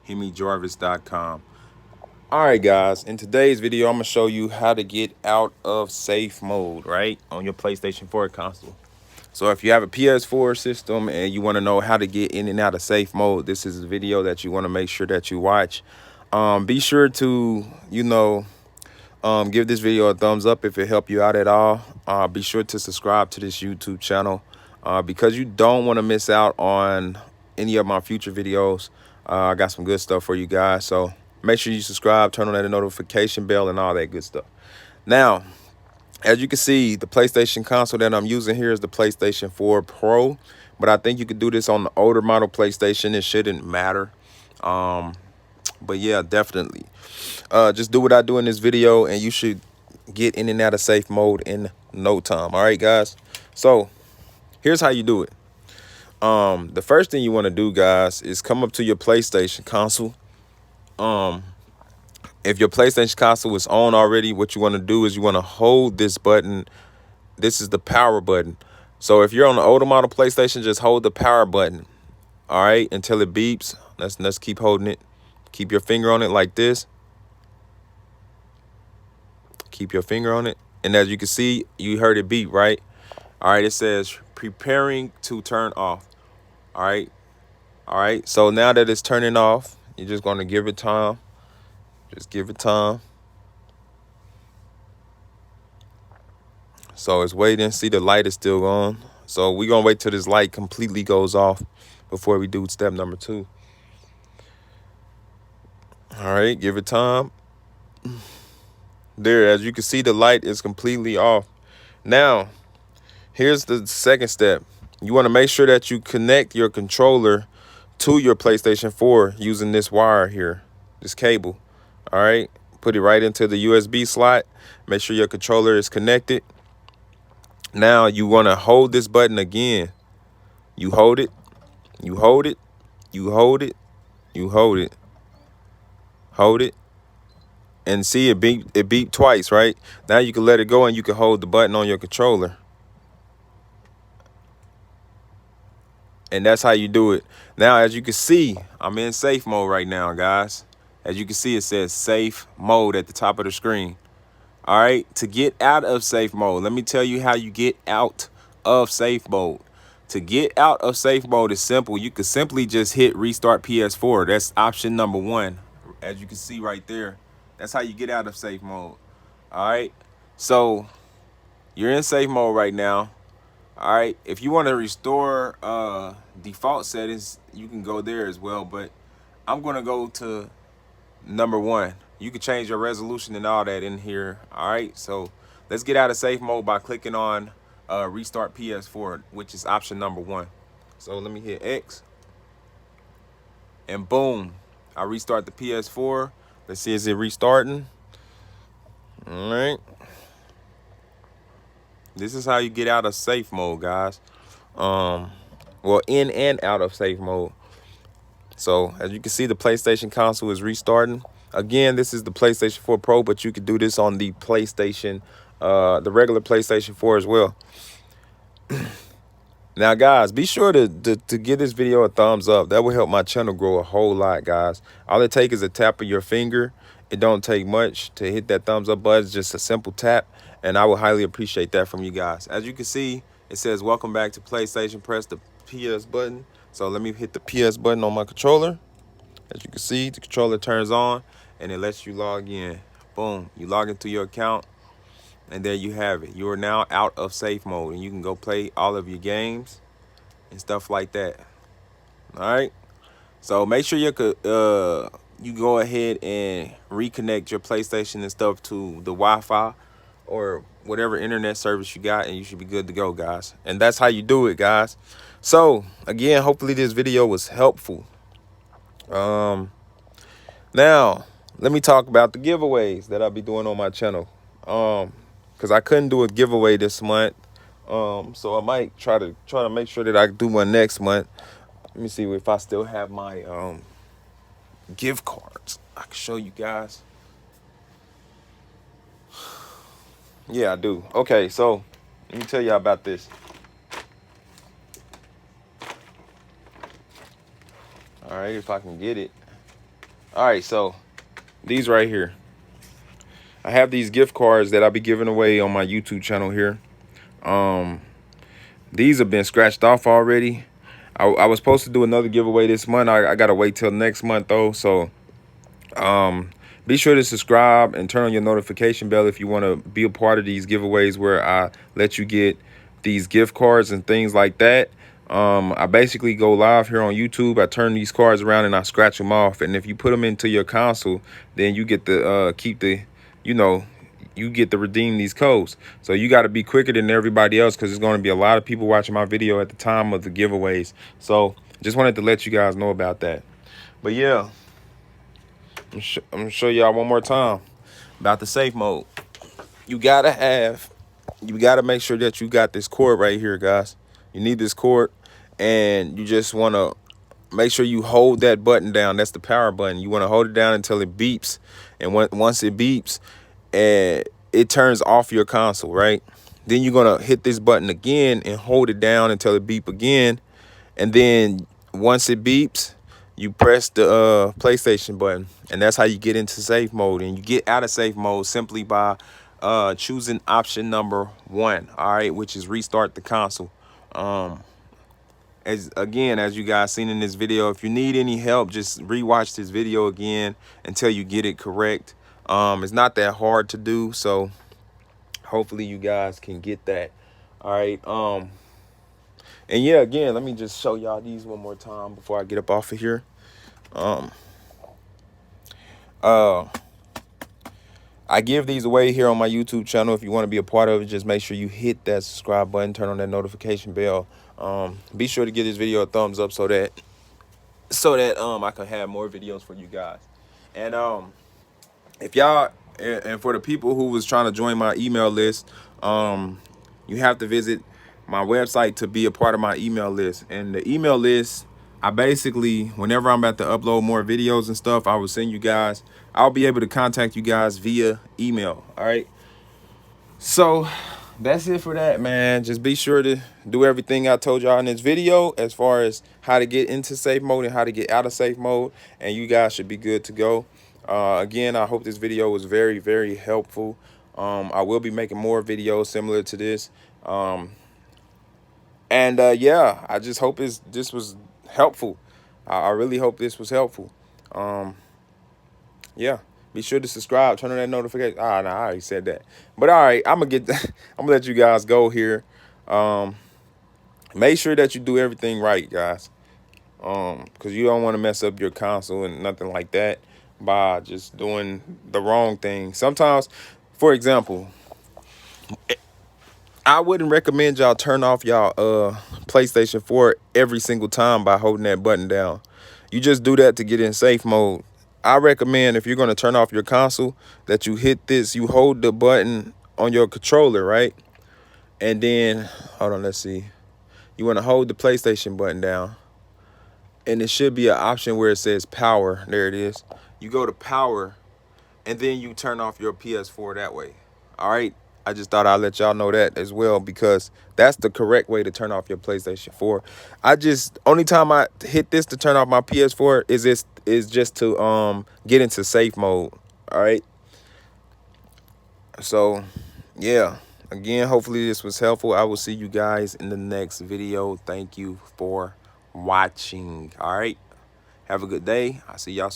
HemiJarvis.com. Alright guys, in today's video I'm going to show you how to get out of safe mode, right, on your PlayStation 4 console. So if you have a PS4 system and you want to know how to get in and out of safe mode, this is a video that you want to make sure that you watch. Be sure to, give this video a thumbs up if it helped you out at all. Be sure to subscribe to this YouTube channel because you don't want to miss out on any of my future videos. I got some good stuff for you guys. So make sure you subscribe, turn on that notification bell and all that good stuff. Now, as you can see, the PlayStation console that I'm using here is the PlayStation 4 Pro. But I think you could do this on the older model PlayStation. It shouldn't matter. But yeah, definitely. Just do what I do in this video and you should get in and out of safe mode in no time. All right, guys. So here's how you do it. The first thing you want to do, guys, is come up to your PlayStation console. If your PlayStation console is on already, what you want to do is you want to hold this button. This is the power button. So if you're on the older model PlayStation, just hold the power button. All right, until it beeps. Let's keep holding it. Keep your finger on it like this. Keep your finger on it. And as you can see, you heard it beep, right? All right, it says preparing to turn off. All right. All right. So now that it's turning off, you're just going to give it time. Just give it time. So it's waiting. See, the light is still on. So we're going to wait till this light completely goes off before we do step number 2. All right, give it time. There, as you can see, the light is completely off. Now, here's the second step. You want to make sure that you connect your controller to your PlayStation 4 using this wire here, this cable. All right, put it right into the USB slot. Make sure your controller is connected. Now you want to hold this button again. You hold it, you hold it, you hold it, you hold it, hold it. And see, it beeped twice, right? Now you can let it go and you can hold the button on your controller. And that's how you do it. Now, as you can see, I'm in safe mode right now, guys. As you can see, it says safe mode at the top of the screen. All right, to get out of safe mode, let me tell you how you get out of safe mode. To get out of safe mode is simple. You can simply just hit restart PS4. That's option number 1, as you can see right there. That's how you get out of safe mode. All right, so you're in safe mode right now. All right, if you want to restore default settings, you can go there as well, but I'm going to go to number 1. You can change your resolution and all that in here. All right, so let's get out of safe mode by clicking on restart PS4, which is option number 1. So let me hit X and boom, I restart the PS4. Let's see, is it restarting? All right. This is how you get out of safe mode, guys. Well, in and out of safe mode. So as you can see, the PlayStation console is restarting. Again, this is the PlayStation 4 Pro, but you could do this on the PlayStation, the regular PlayStation 4 as well. Now, guys, be sure to give this video a thumbs up. That will help my channel grow a whole lot, guys. All it takes is a tap of your finger. It don't take much to hit that thumbs up button. It's just a simple tap, and I will highly appreciate that from you guys. As you can see, it says welcome back to PlayStation. Press the PS button. So let me hit the PS button on my controller. As you can see, the controller turns on, and it lets you log in. Boom, you log into your account. And there you have it. You are now out of safe mode, and you can go play all of your games and stuff like that. All right. So make sure you go ahead and reconnect your PlayStation and stuff to the Wi-Fi or whatever internet service you got, and you should be good to go, guys. And that's how you do it, guys. So again, hopefully this video was helpful. Now let me talk about the giveaways that I'll be doing on my channel. Because I couldn't do a giveaway this month, so I might try to make sure that I do one next month. Let me see if I still have my gift cards. I can show you guys. Yeah, I do. Okay, so let me tell y'all about this. All right, if I can get it. All right, so these right here. I have these gift cards that I'll be giving away on my YouTube channel here. These have been scratched off already. I was supposed to do another giveaway this month. I gotta wait till next month though. So be sure to subscribe and turn on your notification bell if you want to be a part of these giveaways where I let you get these gift cards and things like that. I basically go live here on YouTube. I turn these cards around and I scratch them off. And if you put them into your console, then you get to keep the, you know, you get to redeem these codes. So you got to be quicker than everybody else because there's going to be a lot of people watching my video at the time of the giveaways. So just wanted to let you guys know about that. But yeah, I'm gonna show y'all one more time about the safe mode. You gotta make sure that you got this cord right here, guys. You need this cord, and you just want to make sure you hold that button down. That's the power button. You want to hold it down until it beeps, and once it beeps, it turns off your console, right? Then you're gonna hit this button again and hold it down until it beep again, and then once it beeps, you press the PlayStation button, and that's how you get into safe mode. And you get out of safe mode simply by choosing option number 1, all right, which is restart the console. As you guys seen in this video, if you need any help, just rewatch this video again until you get it correct. It's not that hard to do, so hopefully you guys can get that. All right. And yeah, again, let me just show y'all these one more time before I get up off of here. I give these away here on my YouTube channel. If you want to be a part of it, just make sure you hit that subscribe button, turn on that notification bell. Be sure to give this video a thumbs up so that I can have more videos for you guys. And if y'all, and for the people who was trying to join my email list, you have to visit my website to be a part of my email list. And the email list, I basically, whenever I'm about to upload more videos and stuff, I will send you guys, I'll be able to contact you guys via email. All right. So that's it for that, man. Just be sure to do everything I told y'all in this video as far as how to get into safe mode and how to get out of safe mode, and you guys should be good to go. Again, I hope this video was very, very helpful. I will be making more videos similar to this. Yeah, I just hope this was helpful. I really hope this was helpful. Yeah, be sure to subscribe, turn on that notification. Ah, no, I already said that. But all right, I'm gonna let you guys go here. Make sure that you do everything right, guys. Because you don't want to mess up your console and nothing like that by just doing the wrong thing. Sometimes, for example, I wouldn't recommend y'all turn off y'all PlayStation 4 every single time by holding that button down. You just do that to get in safe mode. I recommend if you're going to turn off your console that you hit this, you hold the button on your controller, right? And then, hold on, let's see. You want to hold the PlayStation button down. And it should be an option where it says power. There it is. You go to power, and then you turn off your PS4 that way. All right. I just thought I'd let y'all know that as well, because that's the correct way to turn off your PlayStation 4. Only time I hit this to turn off my PS4 is just to get into safe mode. All right. So yeah, again, hopefully this was helpful. I will see you guys in the next video. Thank you for watching. All right. Have a good day. I'll see y'all soon.